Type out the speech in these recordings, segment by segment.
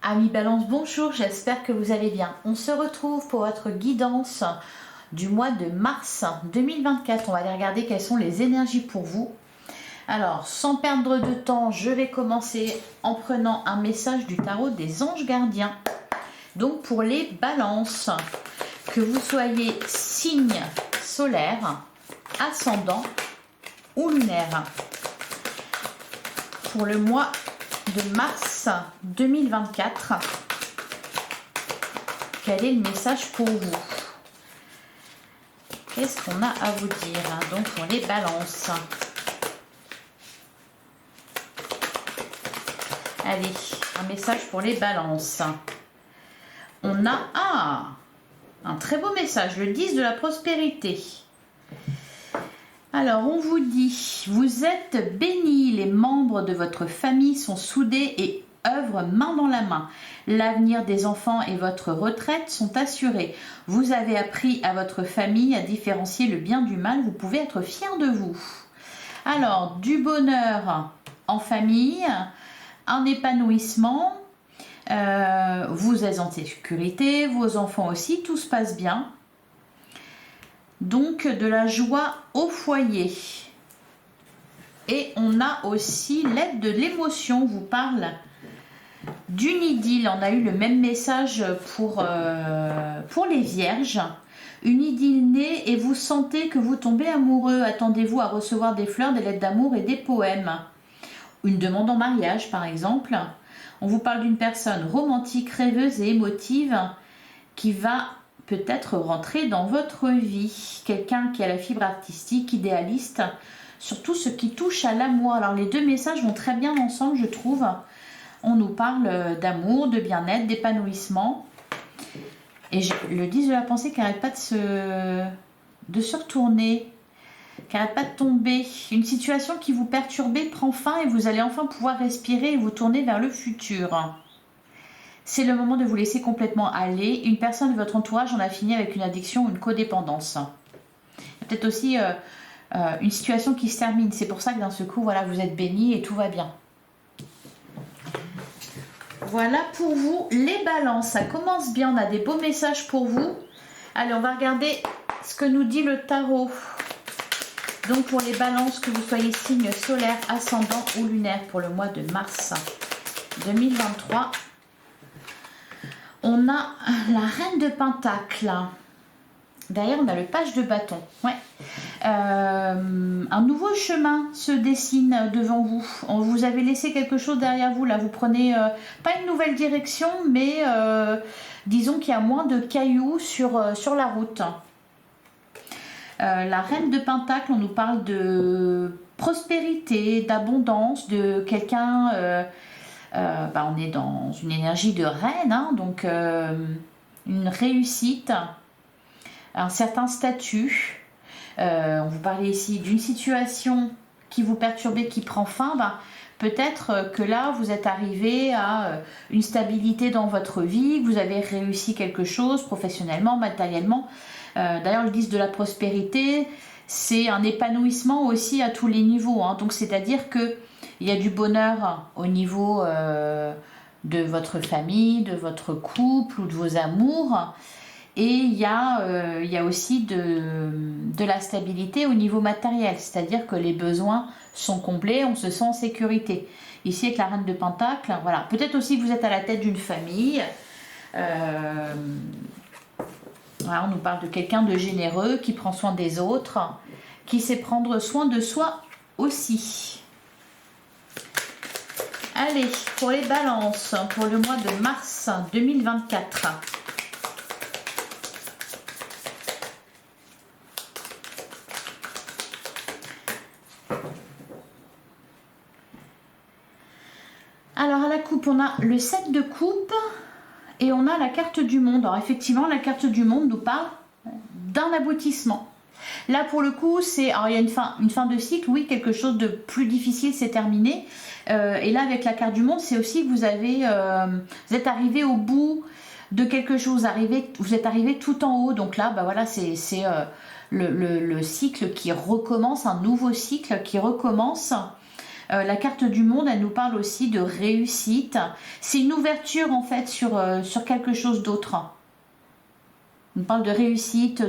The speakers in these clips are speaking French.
Amis Balance, bonjour, j'espère que vous allez bien. On se retrouve pour votre guidance du mois de mars 2024. On va aller regarder quelles sont les énergies pour vous. Alors, sans perdre de temps, je vais commencer en prenant un message du tarot des anges gardiens. Donc, pour les balances, que vous soyez signe solaire, ascendant ou lunaire, pour le mois de mars 2024, quel est le message pour vous? Qu'est-ce qu'on a à vous dire donc pour les balances? Allez, un message pour les balances. On a un très beau message, le 10 de la prospérité. Alors, on vous dit, vous êtes bénis, les membres de votre famille sont soudés et œuvrent main dans la main. L'avenir des enfants et votre retraite sont assurés. Vous avez appris à votre famille à différencier le bien du mal. Vous pouvez être fiers de vous. Alors, du bonheur en famille, un épanouissement, vous êtes en sécurité, vos enfants aussi, tout se passe bien. Donc de la joie au foyer. Et on a aussi l'aide de l'émotion, vous parle d'une idylle. On a eu le même message pour les vierges. Une idylle née et vous sentez que vous tombez amoureux. Attendez-vous à recevoir des fleurs, des lettres d'amour et des poèmes. Une demande en mariage par exemple. On vous parle d'une personne romantique, rêveuse et émotive qui va peut-être rentrer dans votre vie. Quelqu'un qui a la fibre artistique, idéaliste, surtout ce qui touche à l'amour. Alors les deux messages vont très bien ensemble, je trouve. On nous parle d'amour, de bien-être, d'épanouissement. Et le 10 de la pensée qui n'arrête pas de se retourner, qui n'arrête pas de tomber. Une situation qui vous perturbait prend fin et vous allez enfin pouvoir respirer et vous tourner vers le futur. C'est le moment de vous laisser complètement aller. Une personne de votre entourage en a fini avec une addiction ou une codépendance. Il y a peut-être aussi une situation qui se termine. C'est pour ça que d'un seul coup, voilà, vous êtes bénis et tout va bien. Voilà pour vous les balances. Ça commence bien, on a des beaux messages pour vous. Allez, on va regarder ce que nous dit le tarot. Donc pour les balances, que vous soyez signe solaire, ascendant ou lunaire pour le mois de mars 2023. On a la reine de Pentacle. Derrière, on a le page de bâton. Ouais. Un nouveau chemin se dessine devant vous. On vous avait laissé quelque chose derrière vous. Là, vous prenez pas une nouvelle direction, mais disons qu'il y a moins de cailloux sur la route. La reine de Pentacle, on nous parle de prospérité, d'abondance, de quelqu'un... on est dans une énergie de reine, donc une réussite, un certain statut. On vous parlait ici d'une situation qui vous perturbait, qui prend fin. Peut-être que là, vous êtes arrivé à une stabilité dans votre vie, vous avez réussi quelque chose professionnellement, matériellement. D'ailleurs, le 10 de la prospérité, c'est un épanouissement aussi à tous les niveaux. Donc, c'est-à-dire que il y a du bonheur au niveau de votre famille, de votre couple ou de vos amours. Et il y a aussi de la stabilité au niveau matériel. C'est-à-dire que les besoins sont comblés, on se sent en sécurité. Ici avec la reine de Pentacle, voilà. Peut-être aussi que vous êtes à la tête d'une famille. Voilà, on nous parle de quelqu'un de généreux qui prend soin des autres, qui sait prendre soin de soi aussi. Allez, pour les balances, pour le mois de mars 2024. Alors à la coupe, on a le 7 de coupe et on a la carte du monde. Alors effectivement, la carte du monde nous parle d'un aboutissement. Là pour le coup, alors il y a une fin de cycle, oui, quelque chose de plus difficile s'est terminé. Et là avec la carte du monde, c'est aussi que vous êtes arrivé au bout de quelque chose, vous êtes arrivé tout en haut. Donc là, voilà, c'est le cycle qui recommence, un nouveau cycle qui recommence. La carte du monde, elle nous parle aussi de réussite. C'est une ouverture en fait sur quelque chose d'autre. On nous parle de réussite,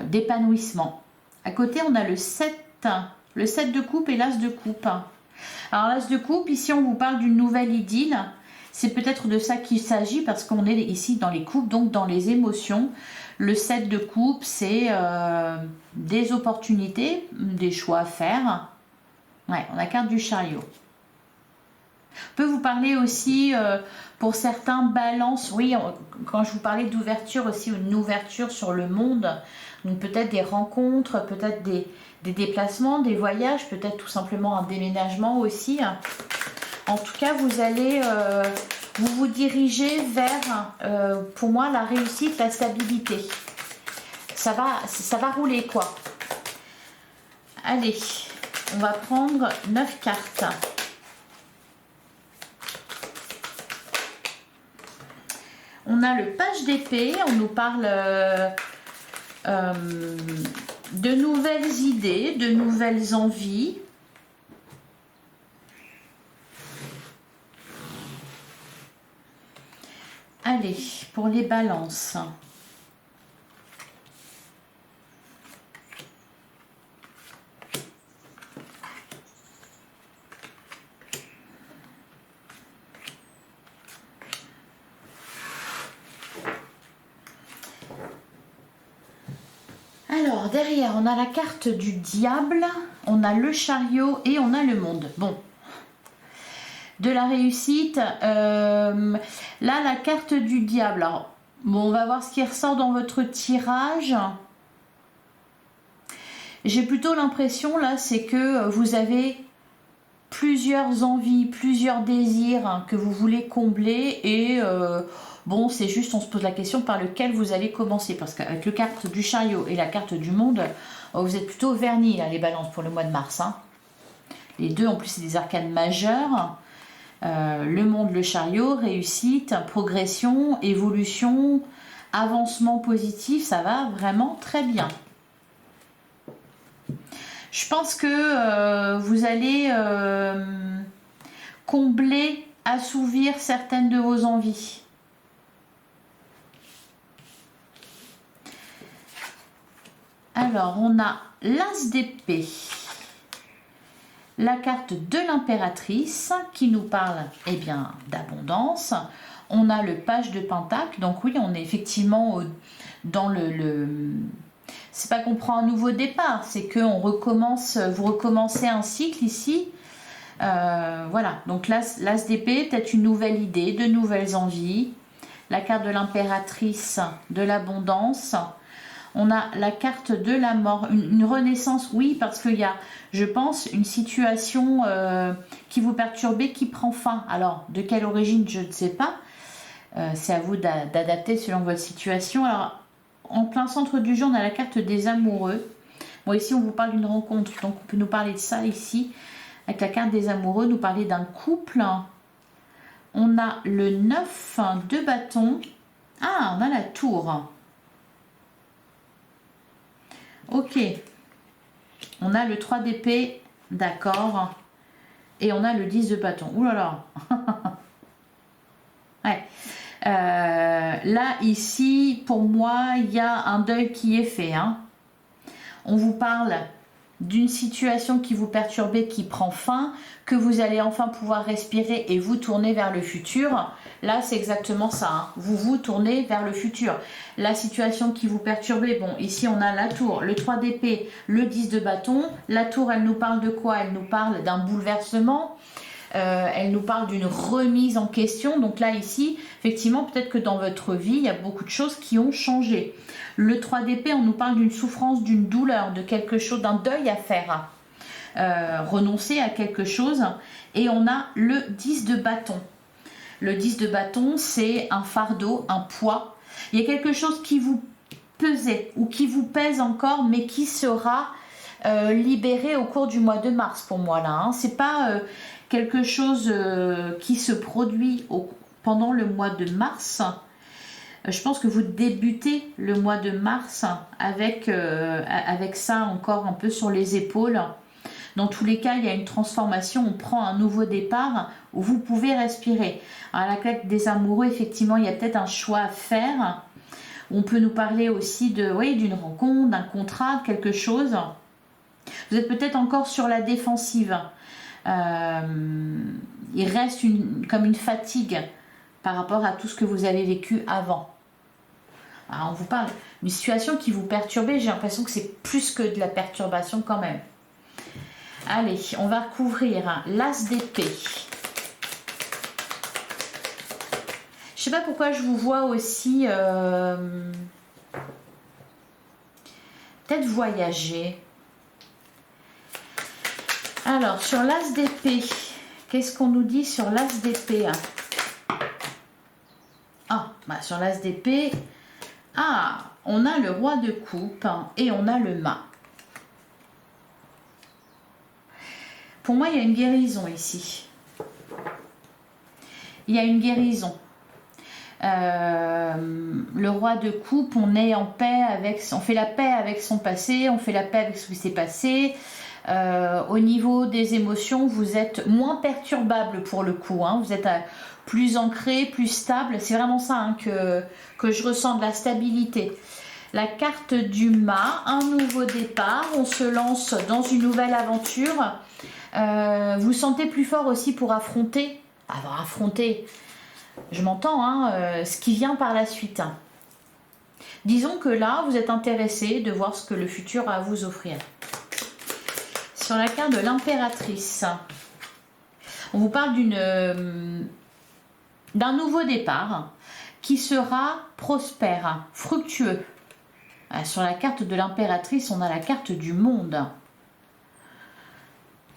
d'épanouissement. À côté, on a le 7 de coupe et l'as de coupe. Alors l'as de coupe, ici on vous parle d'une nouvelle idylle. C'est peut-être de ça qu'il s'agit parce qu'on est ici dans les coupes, donc dans les émotions. Le 7 de coupe, c'est des opportunités, des choix à faire. Ouais, on a la carte du chariot. On peut vous parler aussi, pour certains, balance. Oui, quand je vous parlais d'ouverture aussi, une ouverture sur le monde. Donc peut-être des rencontres, peut-être des déplacements, des voyages, peut-être tout simplement un déménagement aussi. En tout cas, vous allez vous diriger vers, pour moi, la réussite, la stabilité. Ça va rouler, quoi. Allez, on va prendre 9 cartes. On a le page d'épée, on nous parle de nouvelles idées, de nouvelles envies. Allez, pour les balances. Alors, derrière, on a la carte du diable, on a le chariot et on a le monde. Bon, de la réussite, là, la carte du diable. Alors, bon, on va voir ce qui ressort dans votre tirage. J'ai plutôt l'impression, là, c'est que vous avez plusieurs envies, plusieurs désirs que vous voulez combler et... bon, c'est juste, on se pose la question par lequel vous allez commencer. Parce qu'avec la carte du chariot et la carte du monde, vous êtes plutôt vernis, là, les balances, pour le mois de mars. Hein. Les deux, en plus, c'est des arcanes majeures. Le monde, le chariot, réussite, progression, évolution, avancement positif, ça va vraiment très bien. Je pense que vous allez combler, assouvir certaines de vos envies. Alors, on a l'as d'épée, la carte de l'impératrice qui nous parle eh bien d'abondance. On a le page de pentacle, donc oui, on est effectivement dans c'est pas qu'on prend un nouveau départ, c'est que on recommence, vous recommencez un cycle ici. Voilà, donc l'as d'épée, peut-être une nouvelle idée, de nouvelles envies. La carte de l'impératrice, de l'abondance. On a la carte de la mort, une renaissance, oui, parce qu'il y a, je pense, une situation qui vous perturbait, qui prend fin. Alors, de quelle origine, je ne sais pas. C'est à vous d'adapter selon votre situation. Alors, en plein centre du jeu, on a la carte des amoureux. Bon, ici, on vous parle d'une rencontre, donc on peut nous parler de ça ici. Avec la carte des amoureux, nous parler d'un couple. On a le 9 de bâton. Ah, on a la tour. Ok. On a le 3 d'épée, d'accord. Et on a le 10 de bâton. Ouh là là. Ouais. Là, ici, pour moi, il y a un deuil qui est fait. Hein. On vous parle d'une situation qui vous perturbait, qui prend fin, que vous allez enfin pouvoir respirer et vous tourner vers le futur. Là, c'est exactement ça. Hein. Vous vous tournez vers le futur. La situation qui vous perturbait, bon, ici, on a la tour, le 3 d'épée, le 10 de bâton. La tour, elle nous parle de quoi? Elle nous parle d'un bouleversement. Elle nous parle d'une remise en question. Donc là, ici, effectivement, peut-être que dans votre vie, il y a beaucoup de choses qui ont changé. Le 3 d'épée, on nous parle d'une souffrance, d'une douleur, de quelque chose, d'un deuil à faire. Renoncer à quelque chose. Et on a le 10 de bâton. Le 10 de bâton, c'est un fardeau, un poids. Il y a quelque chose qui vous pesait ou qui vous pèse encore, mais qui sera libéré au cours du mois de mars pour moi là. Hein. C'est pas quelque chose qui se produit pendant le mois de mars. Je pense que vous débutez le mois de mars avec ça encore un peu sur les épaules. Dans tous les cas, il y a une transformation, on prend un nouveau départ où vous pouvez respirer. Alors, la carte des amoureux, effectivement, il y a peut-être un choix à faire. On peut nous parler aussi de, oui, d'une rencontre, d'un contrat, de quelque chose. Vous êtes peut-être encore sur la défensive. Il reste comme une fatigue par rapport à tout ce que vous avez vécu avant. Alors, on vous parle d'une situation qui vous perturbait. J'ai l'impression que c'est plus que de la perturbation quand même. Allez, on va couvrir l'as d'épée. Je sais pas pourquoi je vous vois aussi peut-être voyager. Alors, sur l'as d'épée, qu'est-ce qu'on nous dit sur l'as d'épée? Ah, bah sur l'as d'épée, on a le roi de coupe et on a le mât. Pour moi, il y a une guérison ici. Il y a une guérison. Le roi de coupe, on est en paix avec, on fait la paix avec son passé, on fait la paix avec ce qui s'est passé. Au niveau des émotions, vous êtes moins perturbable pour le coup, hein. Vous êtes plus ancré, plus stable. C'est vraiment ça, hein, que je ressens, de la stabilité. La carte du mât, un nouveau départ, on se lance dans une nouvelle aventure. Vous sentez plus fort aussi pour affronter, je m'entends, hein, ce qui vient par la suite. Disons que là, vous êtes intéressé de voir ce que le futur a à vous offrir. Sur la carte de l'impératrice, on vous parle d'un nouveau départ qui sera prospère, fructueux. Sur la carte de l'impératrice, on a la carte du monde.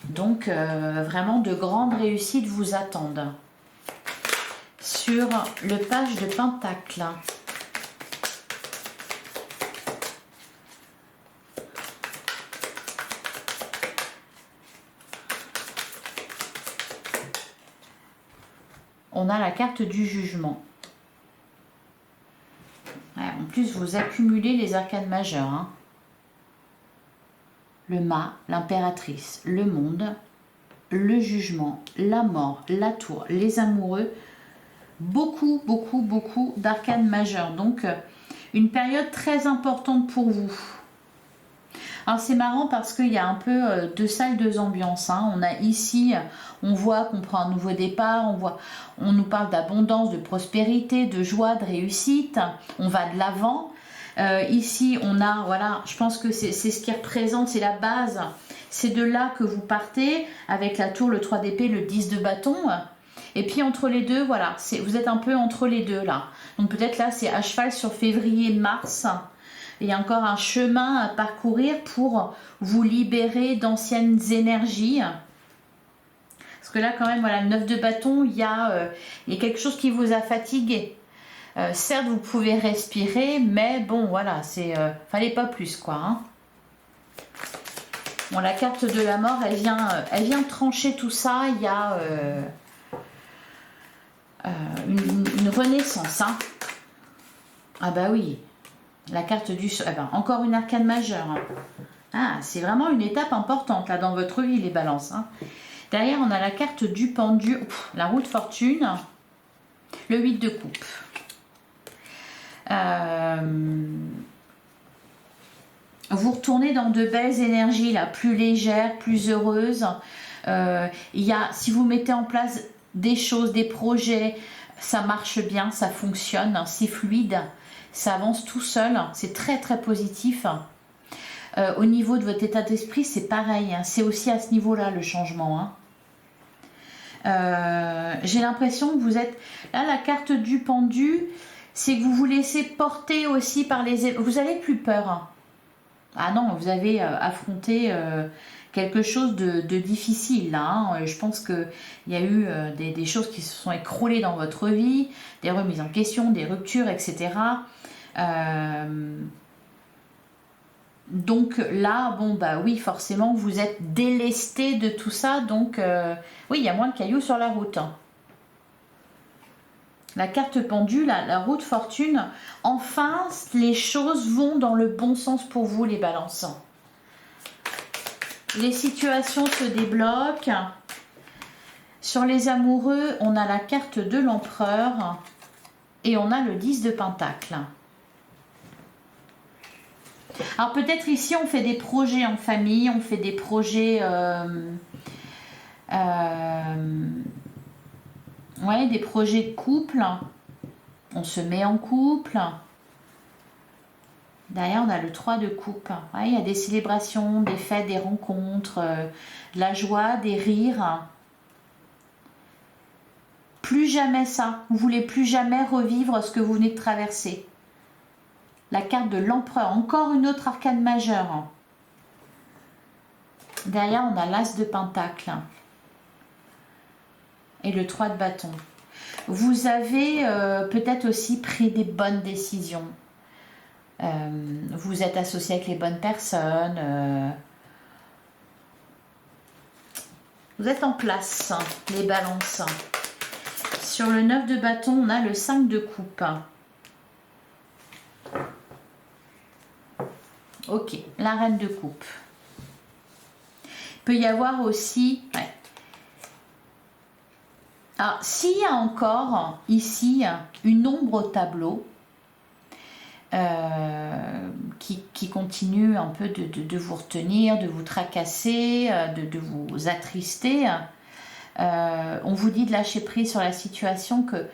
Donc, vraiment de grandes réussites vous attendent. Sur le page de Pentacle, on a la carte du jugement. Ouais, en plus, vous accumulez les arcanes majeures, hein. Le mât, l'impératrice, le monde, le jugement, la mort, la tour, les amoureux. Beaucoup d'arcanes majeures. Donc, une période très importante pour vous. Alors, c'est marrant parce qu'il y a un peu deux salles, deux ambiances, hein. On a ici, on voit qu'on prend un nouveau départ, on nous parle d'abondance, de prospérité, de joie, de réussite. On va de l'avant. Ici, on a, voilà, je pense que c'est ce qui représente, c'est la base. C'est de là que vous partez avec la tour, le 3 d'épée, le 10 de bâton. Et puis entre les deux, voilà, vous êtes un peu entre les deux là. Donc peut-être là, c'est à cheval sur février-mars. Il y a encore un chemin à parcourir pour vous libérer d'anciennes énergies. Parce que là, quand même, voilà, le 9 de bâton, il y a quelque chose qui vous a fatigué. Certes, vous pouvez respirer, mais bon, voilà, fallait pas plus, quoi, hein. Bon, la carte de la mort, elle vient trancher tout ça. Il y a une renaissance, hein. Ah bah oui, la carte du... encore une arcane majeure, hein. Ah, c'est vraiment une étape importante là dans votre vie, les balances, hein. Derrière, on a la carte du pendu, la roue de fortune, le 8 de coupe. Vous retournez dans de belles énergies là, plus légères, plus heureuses. Si vous mettez en place des choses, des projets, ça marche bien, ça fonctionne, c'est fluide, ça avance tout seul, c'est très positif. Au niveau de votre état d'esprit, c'est pareil, hein, c'est aussi à ce niveau-là le changement, hein. J'ai l'impression que vous êtes... Là, la carte du pendu, c'est que vous vous laissez porter aussi par les... Vous n'avez plus peur, hein. Ah non, vous avez affronté quelque chose de difficile là, hein. Je pense qu'il y a eu des choses qui se sont écroulées dans votre vie, des remises en question, des ruptures, etc. Donc là, bon bah oui, forcément, vous êtes délesté de tout ça, donc oui, il y a moins de cailloux sur la route, hein. La carte pendule, la roue de fortune, enfin, les choses vont dans le bon sens pour vous, les balances. Les situations se débloquent. Sur les amoureux, on a la carte de l'empereur et on a le 10 de Pentacle. Alors peut-être ici on fait des projets en famille, on fait des projets, ouais, des projets de couple. On se met en couple. Derrière on a le 3 de coupe. Ouais, il y a des célébrations, des fêtes, des rencontres, de la joie, des rires. Plus jamais ça. Vous voulez plus jamais revivre ce que vous venez de traverser. La carte de l'empereur. Encore une autre arcane majeure. Derrière, on a l'as de pentacle. Et le 3 de bâton. Vous avez peut-être aussi pris des bonnes décisions. Vous êtes associé avec les bonnes personnes. Vous êtes en place, les balances. Sur le 9 de bâton, on a le 5 de coupe. Ok, la reine de coupe. Il peut y avoir aussi... Ouais. Alors, s'il y a encore ici une ombre au tableau qui continue un peu de vous retenir, de vous tracasser, de vous attrister, on vous dit de lâcher prise sur la situation, que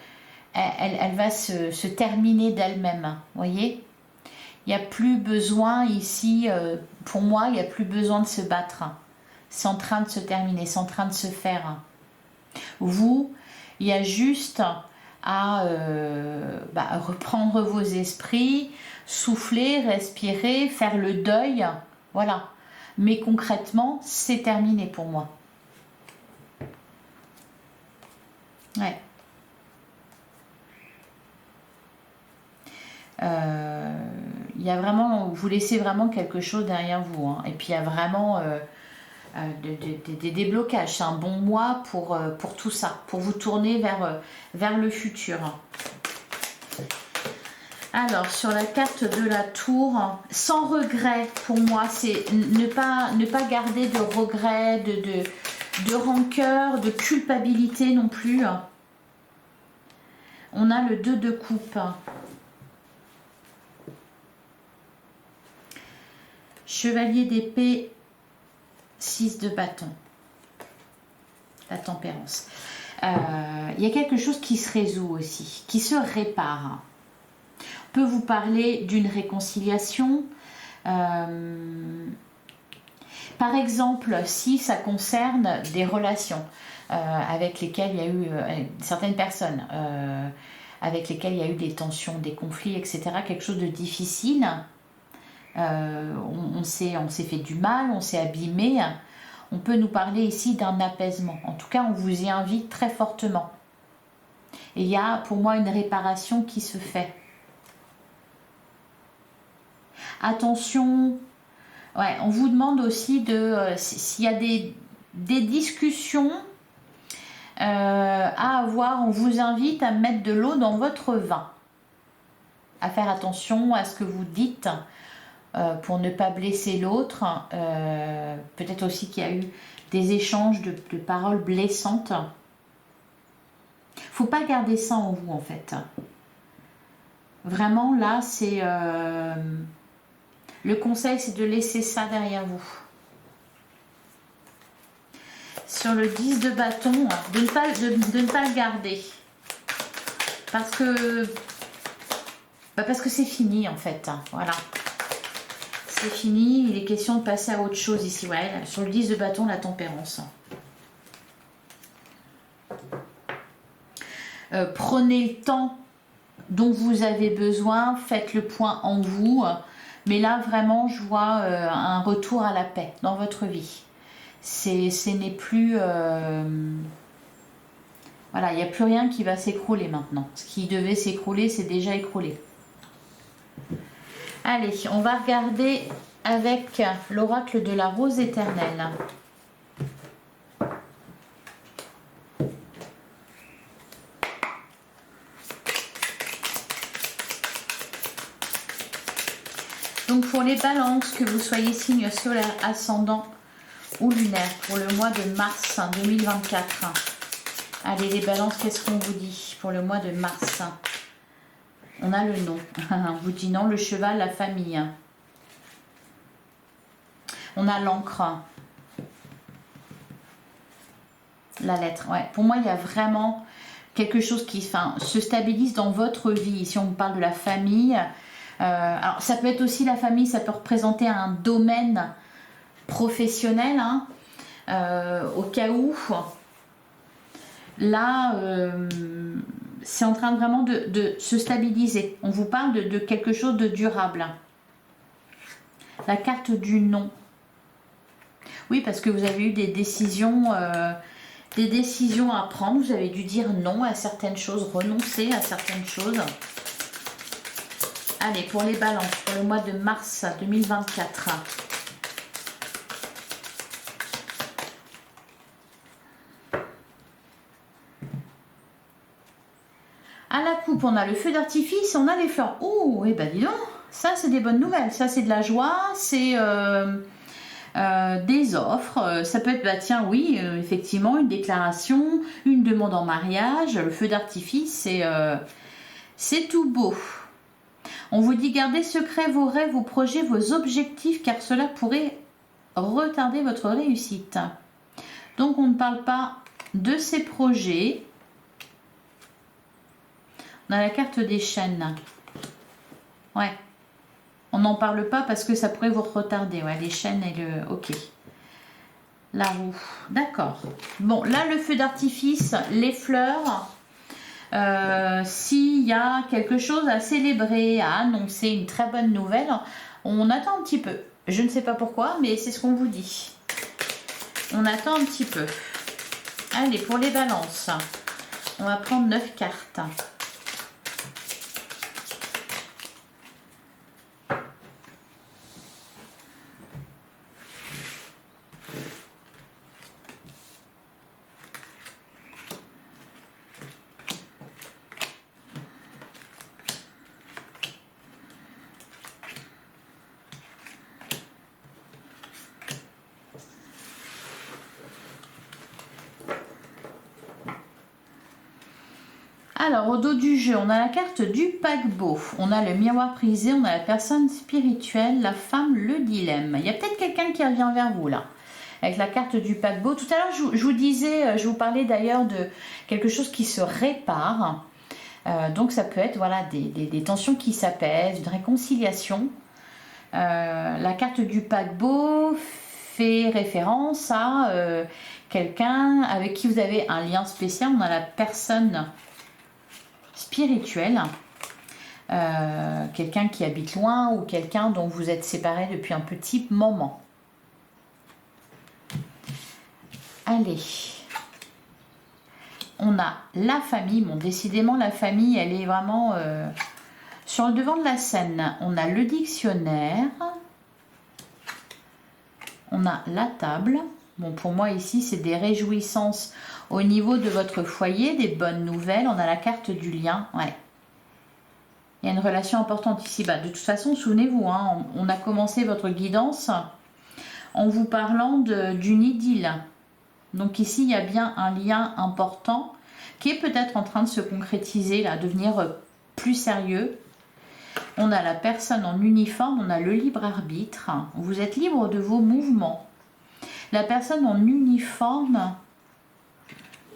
elle va se terminer d'elle-même. Voyez, il n'y a plus besoin ici, pour moi, il n'y a plus besoin de se battre. C'est en train de se terminer, c'est en train de se faire. Vous, il y a juste à reprendre vos esprits, souffler, respirer, faire le deuil. Voilà. Mais concrètement, c'est terminé pour moi. Ouais. Il y a vraiment, vous laissez vraiment quelque chose derrière vous, hein. Et puis il y a vraiment des déblocages. C'est un bon mois pour tout ça, pour vous tourner vers le futur. Alors sur la carte de la tour, sans regret, pour moi c'est ne pas garder de regrets, de rancœur, de culpabilité non plus. On a le 2 de coupe. Chevalier d'épée, 6 de bâton. La tempérance. Il y a quelque chose qui se résout aussi, qui se répare. On peut vous parler d'une réconciliation. Par exemple, si ça concerne des relations avec lesquelles il y a eu certaines personnes, avec lesquelles il y a eu des tensions, des conflits, etc., quelque chose de difficile, on s'est fait du mal, on s'est abîmé, on peut nous parler ici d'un apaisement. En tout cas, on vous y invite très fortement. Et il y a pour moi une réparation qui se fait. Attention, ouais, on vous demande aussi s'il y a des discussions à avoir, on vous invite à mettre de l'eau dans votre vin. À faire attention à ce que vous dites pour ne pas blesser l'autre. Peut-être aussi qu'il y a eu des échanges de paroles blessantes. Faut pas garder ça en vous en fait. Vraiment là, c'est... le conseil, c'est de laisser ça derrière vous. Sur le 10 de bâton, de ne pas le garder. Parce que c'est fini en fait. Voilà. C'est fini. Il est question de passer à autre chose ici. Ouais, là, sur le 10 de bâton, la tempérance. Prenez le temps dont vous avez besoin. Faites le point en vous. Mais là, vraiment, je vois un retour à la paix dans votre vie. Ce n'est plus... voilà, il n'y a plus rien qui va s'écrouler maintenant. Ce qui devait s'écrouler, c'est déjà écroulé. Allez, on va regarder avec l'oracle de la rose éternelle. Donc pour les balances, que vous soyez signe solaire, ascendant ou lunaire pour le mois de mars 2024. Allez les balances, qu'est-ce qu'on vous dit pour le mois de mars? On a le non. On vous dit non, le cheval, la famille. On a l'encre. La lettre, ouais. Pour moi, il y a vraiment quelque chose qui se stabilise dans votre vie. Si on vous parle de la famille, alors ça peut être aussi la famille, ça peut représenter un domaine professionnel, hein, au cas où. Là, c'est en train vraiment de se stabiliser. On vous parle de quelque chose de durable. La carte du non. Oui, parce que vous avez eu des décisions à prendre. Vous avez dû dire non à certaines choses, renoncer à certaines choses. Allez, pour les balances, pour le mois de mars 2024. À la coupe, on a le feu d'artifice, on a les fleurs. Oh, et ben dis donc, ça c'est des bonnes nouvelles. Ça c'est de la joie, c'est des offres. Ça peut être, bah tiens, oui, effectivement, une déclaration, une demande en mariage. Le feu d'artifice, c'est tout beau. On vous dit gardez secret vos rêves, vos projets, vos objectifs, car cela pourrait retarder votre réussite. Donc on ne parle pas de ces projets. On a la carte des chaînes. Ouais. On n'en parle pas parce que ça pourrait vous retarder. Ouais, les chaînes et le... Ok. La roue. D'accord. Bon, là, le feu d'artifice, les fleurs. S'il y a quelque chose à célébrer, à annoncer, une très bonne nouvelle, on attend un petit peu. Je ne sais pas pourquoi, mais c'est ce qu'on vous dit. On attend un petit peu. Allez, pour les balances, on va prendre 9 cartes. Alors, au dos du jeu, on a la carte du paquebot, on a le miroir prisé, on a la personne spirituelle, la femme, le dilemme. Il y a peut-être quelqu'un qui revient vers vous là, avec la carte du paquebot. Tout à l'heure, je vous disais, je vous parlais d'ailleurs de quelque chose qui se répare. Donc, ça peut être voilà, des tensions qui s'apaisent, une réconciliation. La carte du paquebot fait référence à quelqu'un avec qui vous avez un lien spécial. On a la personne spirituel, quelqu'un qui habite loin ou quelqu'un dont vous êtes séparés depuis un petit moment. Allez, on a la famille. Bon, décidément la famille, elle est vraiment sur le devant de la scène. On a le dictionnaire, on a la table. Bon, pour moi ici, c'est des réjouissances au niveau de votre foyer, des bonnes nouvelles. On a la carte du lien. Ouais. Il y a une relation importante ici. Bah, de toute façon, souvenez-vous, hein, on a commencé votre guidance en vous parlant d'une idylle. Donc ici, il y a bien un lien important qui est peut-être en train de se concrétiser, là, devenir plus sérieux. On a la personne en uniforme, on a le libre arbitre. Vous êtes libre de vos mouvements. La personne en uniforme,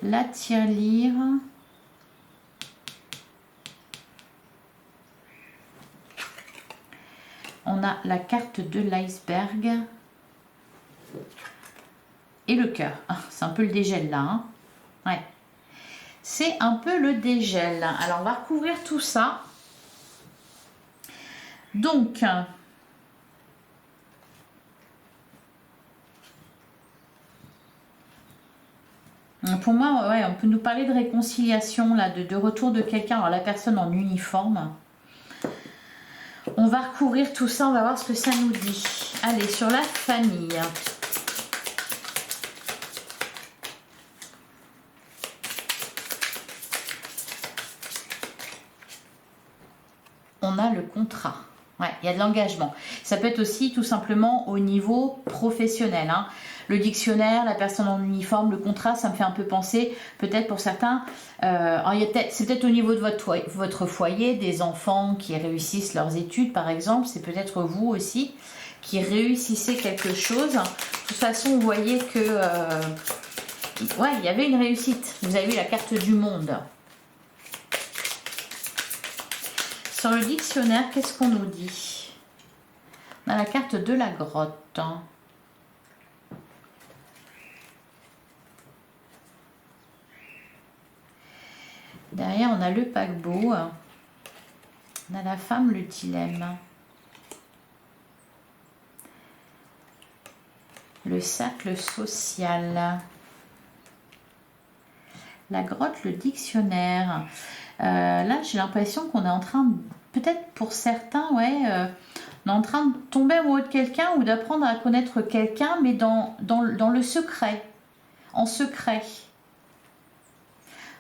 la tirelire, on a la carte de l'iceberg et le cœur. C'est un peu le dégel là. Hein, ouais. C'est un peu le dégel. Alors on va recouvrir tout ça. Donc... pour moi, ouais, on peut nous parler de réconciliation, là, de retour de quelqu'un. Alors la personne en uniforme. On va recouvrir tout ça, on va voir ce que ça nous dit. Allez, sur la famille. On a le contrat. Ouais, il y a de l'engagement. Ça peut être aussi tout simplement au niveau professionnel. Hein. le dictionnaire, la personne en uniforme, le contrat, ça me fait un peu penser, peut-être pour certains, c'est peut-être au niveau de votre foyer, des enfants qui réussissent leurs études par exemple, c'est peut-être vous aussi qui réussissez quelque chose. De toute façon, vous voyez que ouais, il y avait une réussite. Vous avez eu la carte du monde. Sur le dictionnaire, qu'est-ce qu'on nous dit? On a la carte de la grotte. Derrière, on a le paquebot. On a la femme, le dilemme. Le cercle social. La grotte, le dictionnaire. Là, j'ai l'impression qu'on est en train, peut-être pour certains, ouais, on est en train de tomber amoureux de quelqu'un ou d'apprendre à connaître quelqu'un, mais dans le secret. En secret.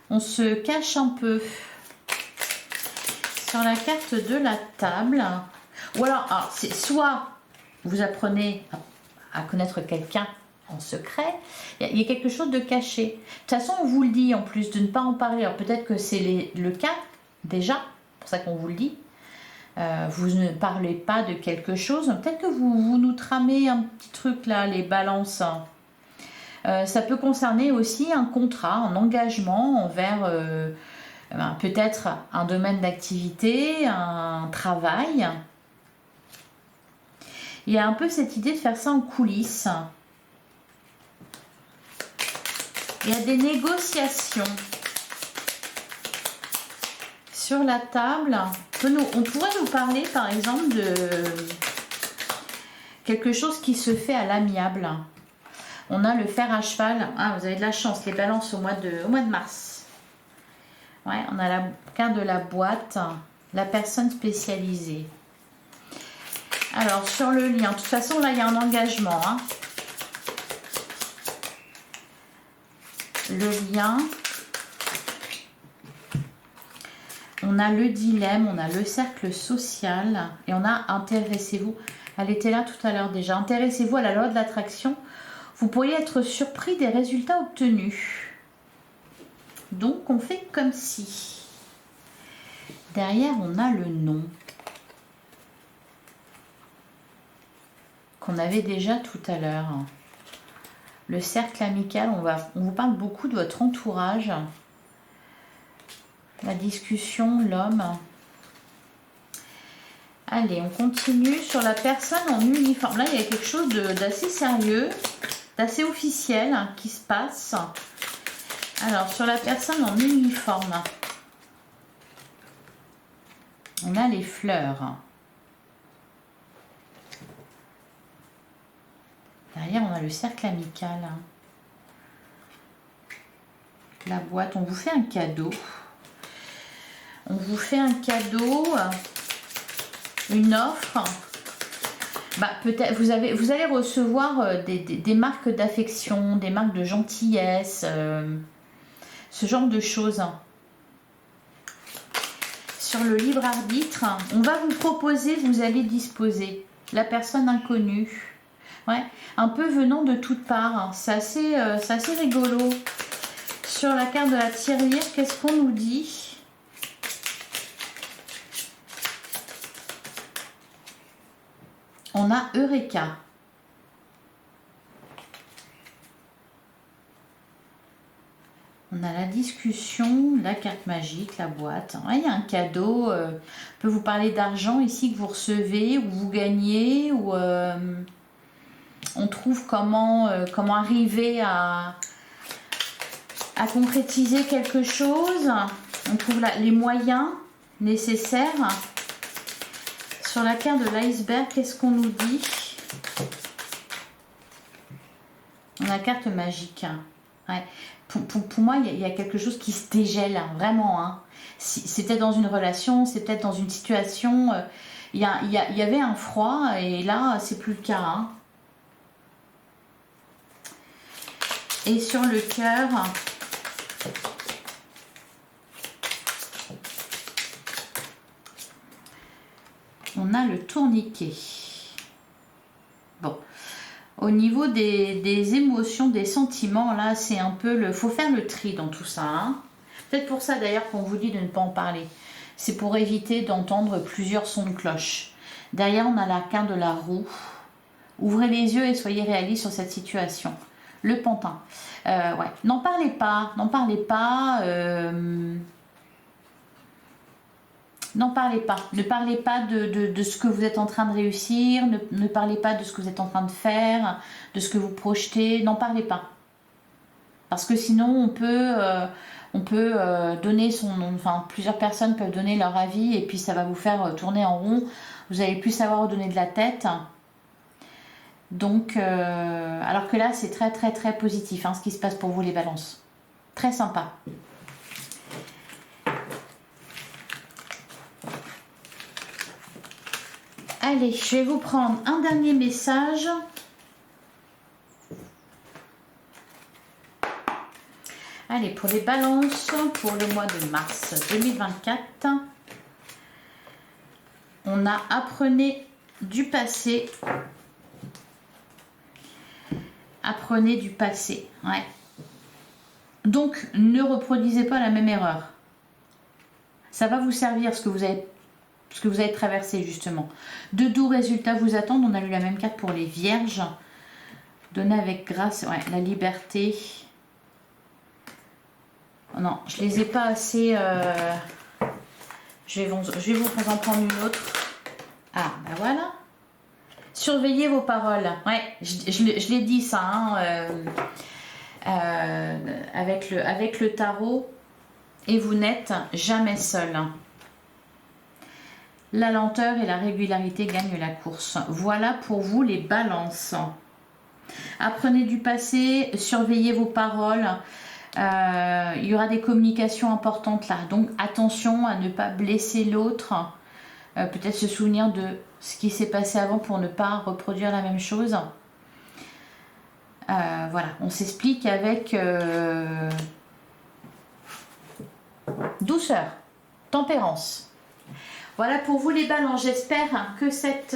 On se cache un peu. Sur la carte de la table. Ou alors c'est soit vous apprenez à connaître quelqu'un en secret, il y a quelque chose de caché. De toute façon, on vous le dit en plus de ne pas en parler. Alors peut-être que c'est le cas déjà, c'est pour ça qu'on vous le dit. Vous ne parlez pas de quelque chose. Peut-être que vous nous tramez un petit truc là, les balances. Ça peut concerner aussi un contrat, un engagement envers peut-être un domaine d'activité, un travail. Il y a un peu cette idée de faire ça en coulisses. Il y a des négociations. Sur la table, on pourrait nous parler par exemple de quelque chose qui se fait à l'amiable. On a le fer à cheval. Ah, vous avez de la chance, les balances au mois de mars. Ouais, on a la carte de la boîte, la personne spécialisée. Alors, sur le lien, de toute façon, là, il y a un engagement. Hein. Le lien. On a le dilemme, on a le cercle social et on a intéressez-vous. Elle était là tout à l'heure déjà. Intéressez-vous à la loi de l'attraction. Vous pourriez être surpris des résultats obtenus. Donc, on fait comme si. Derrière, on a le nom. Qu'on avait déjà tout à l'heure. Le cercle amical, on vous parle beaucoup de votre entourage. La discussion, l'homme. Allez, on continue sur la personne en uniforme. Là, il y a quelque chose d'assez sérieux, d'assez officiel qui se passe. Alors, sur la personne en uniforme, on a les fleurs. Derrière, on a le cercle amical. La boîte, on vous fait un cadeau. On vous fait un cadeau, une offre. Bah, peut-être vous allez recevoir des marques d'affection, des marques de gentillesse, ce genre de choses. Sur le libre arbitre, on va vous proposer, vous allez disposer. La personne inconnue. Ouais, un peu venant de toutes parts. C'est assez rigolo. Sur la carte de la tirelire, qu'est-ce qu'on nous dit ? On a Eureka. On a la discussion, la carte magique, la boîte. Il y a un cadeau. On peut vous parler d'argent ici que vous recevez ou vous gagnez. Ou on trouve comment arriver à concrétiser quelque chose. On trouve les moyens nécessaires. Sur la carte de l'iceberg, qu'est-ce qu'on nous dit? On a la carte magique. Ouais. Pour moi, il y a quelque chose qui se dégèle, hein, vraiment. Hein. C'est peut-être dans une relation, c'est peut-être dans une situation. Il y avait un froid et là, c'est plus le cas. Hein. Et sur le cœur, on a le tourniquet. Bon, Au niveau des émotions, des sentiments, là, c'est un peu le... faut faire le tri dans tout ça. Hein. Peut-être pour ça, d'ailleurs, qu'on vous dit de ne pas en parler. C'est pour éviter d'entendre plusieurs sons de cloche. Derrière, on a la carte de la roue. Ouvrez les yeux et soyez réalistes sur cette situation. Le pantin. Ouais. N'en parlez pas. N'en parlez pas. N'en parlez pas. Ne parlez pas de ce que vous êtes en train de réussir. Ne parlez pas de ce que vous êtes en train de faire, de ce que vous projetez. N'en parlez pas. Parce que sinon, on peut donner son nom. Enfin, plusieurs personnes peuvent donner leur avis et puis ça va vous faire tourner en rond. Vous n'allez plus savoir où donner de la tête. Donc, alors que là, c'est très, très, très positif hein, ce qui se passe pour vous, les balances. Très sympa. Allez, je vais vous prendre un dernier message. Allez, pour les balances, pour le mois de mars 2024, on a apprenez du passé. Apprenez du passé, ouais. Donc, ne reproduisez pas la même erreur. Ça va vous servir ce que vous avez traversé justement. De doux résultats vous attendent. On a eu la même carte pour les vierges. Donner avec grâce, ouais, la liberté. Oh non, je les ai pas assez. Je vais vous en prendre une autre. Ah, ben voilà. Surveillez vos paroles. Ouais, je l'ai dit ça. Hein, avec le tarot. Et vous n'êtes jamais seul. La lenteur et la régularité gagnent la course. Voilà pour vous les balances. Apprenez du passé, surveillez vos paroles. Il y aura des communications importantes là. Donc attention à ne pas blesser l'autre. Peut-être se souvenir de ce qui s'est passé avant pour ne pas reproduire la même chose. Voilà, on s'explique avec douceur, tempérance. Voilà pour vous les balances. J'espère que cette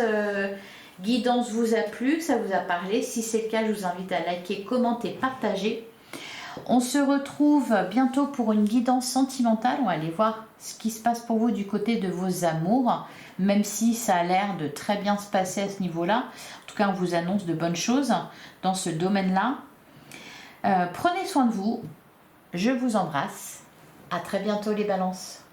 guidance vous a plu, que ça vous a parlé. Si c'est le cas, je vous invite à liker, commenter, partager. On se retrouve bientôt pour une guidance sentimentale. On va aller voir ce qui se passe pour vous du côté de vos amours, même si ça a l'air de très bien se passer à ce niveau-là. En tout cas, on vous annonce de bonnes choses dans ce domaine-là. Prenez soin de vous. Je vous embrasse. À très bientôt les balances.